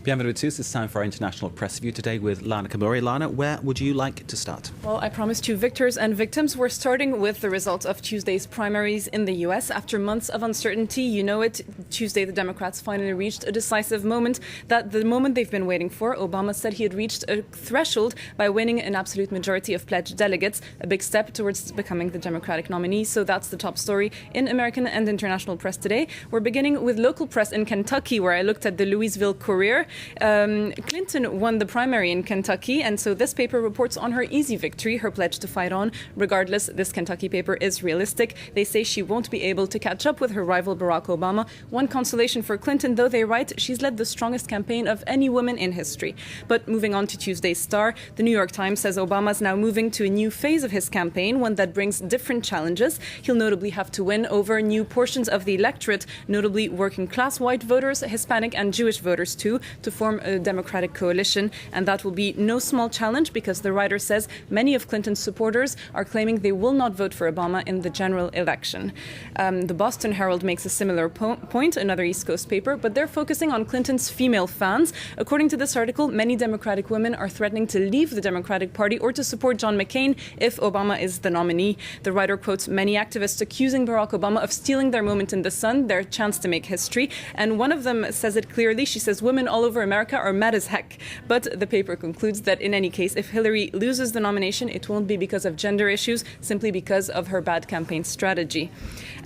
Bienvenue à tous. It's time for our international press review today with Lana Kamori. Lana, where would you like to start? Well, I promised you victors and victims. We're starting with the results of Tuesday's primaries in the U.S. After months of uncertainty, you know it, Tuesday the Democrats finally reached a decisive moment, the moment they've been waiting for. Obama said he had reached a threshold by winning an absolute majority of pledged delegates, a big step towards becoming the Democratic nominee. So that's the top story in American and international press today. We're beginning with local press in Kentucky, where I looked at the Louisville Courier. Clinton won the primary in Kentucky, and so this paper reports on her easy victory, her pledge to fight on. Regardless, this Kentucky paper is realistic. They say she won't be able to catch up with her rival Barack Obama. One consolation for Clinton, though, they write, she's led the strongest campaign of any woman in history. But moving on to Tuesday's Star, the New York Times says Obama's now moving to a new phase of his campaign, one that brings different challenges. He'll notably have to win over new portions of the electorate, notably working class white voters, Hispanic and Jewish voters too, to form a Democratic coalition, and that will be no small challenge because the writer says many of Clinton's supporters are claiming they will not vote for Obama in the general election. The Boston Herald makes a similar point, another East Coast paper, but they're focusing on Clinton's female fans. According to this article, many Democratic women are threatening to leave the Democratic Party or to support John McCain if Obama is the nominee. The writer quotes many activists accusing Barack Obama of stealing their moment in the sun, their chance to make history, and one of them says it clearly. She says women all over America are mad as heck. But the paper concludes that in any case, if Hillary loses the nomination, it won't be because of gender issues, simply because of her bad campaign strategy.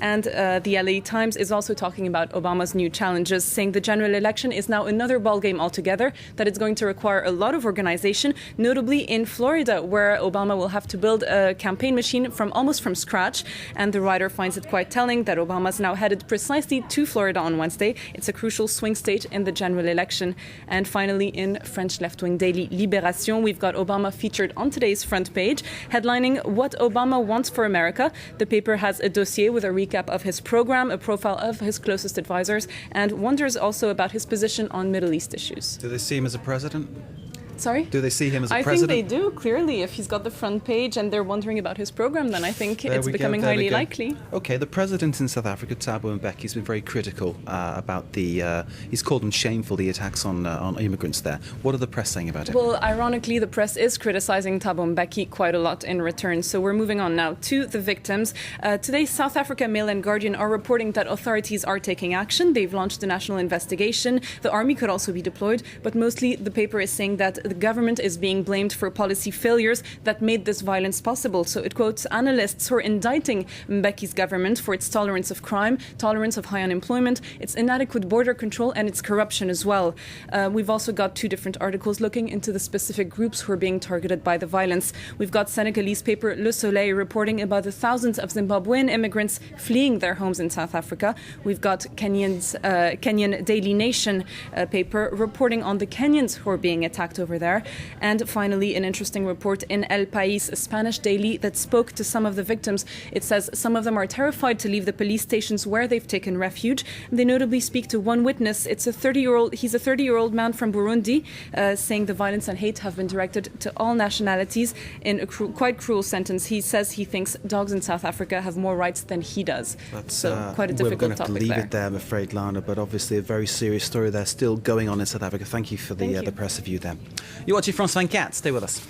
And the LA Times is also talking about Obama's new challenges, saying the general election is now another ballgame altogether, that it's going to require a lot of organization, notably in Florida, where Obama will have to build a campaign machine almost from scratch. And the writer finds it quite telling that Obama's now headed precisely to Florida on Wednesday. It's a crucial swing state in the general election. And finally, in French left-wing daily Libération, we've got Obama featured on today's front page, headlining What Obama Wants for America. The paper has a dossier with a recap of his program, a profile of his closest advisors, and wonders also about his position on Middle East issues. Do they see him as a president? Sorry? Do they see him as a president? I think they do, clearly. If he's got the front page and they're wondering about his program, then I think it's becoming highly likely. Okay, the president in South Africa, Thabo Mbeki, has been very critical about he's called them shameful, the attacks on immigrants there. What are the press saying about it? Well, ironically, the press is criticizing Thabo Mbeki quite a lot in return. So we're moving on now to the victims. Today, South Africa Mail and Guardian are reporting that authorities are taking action. They've launched a national investigation. The army could also be deployed, but mostly the paper is saying that the government is being blamed for policy failures that made this violence possible. So it quotes analysts who are indicting Mbeki's government for its tolerance of crime, tolerance of high unemployment, its inadequate border control, and its corruption as well. We've also got two different articles looking into the specific groups who are being targeted by the violence. We've got Senegalese paper Le Soleil reporting about the thousands of Zimbabwean immigrants fleeing their homes in South Africa. We've got Kenyan Daily Nation paper reporting on the Kenyans who are being attacked over there. And finally, an interesting report in El País, a Spanish daily that spoke to some of the victims. It says some of them are terrified to leave the police stations where they've taken refuge. They notably speak to one witness. He's a 30-year-old man from Burundi, saying the violence and hate have been directed to all nationalities in a quite cruel sentence. He says he thinks dogs in South Africa have more rights than he does. That's quite a difficult topic there. We're going to have to leave it there, I'm afraid, Lana, but obviously a very serious story there still going on in South Africa. Thank you for the press review there. You're watching France 24. Stay with us.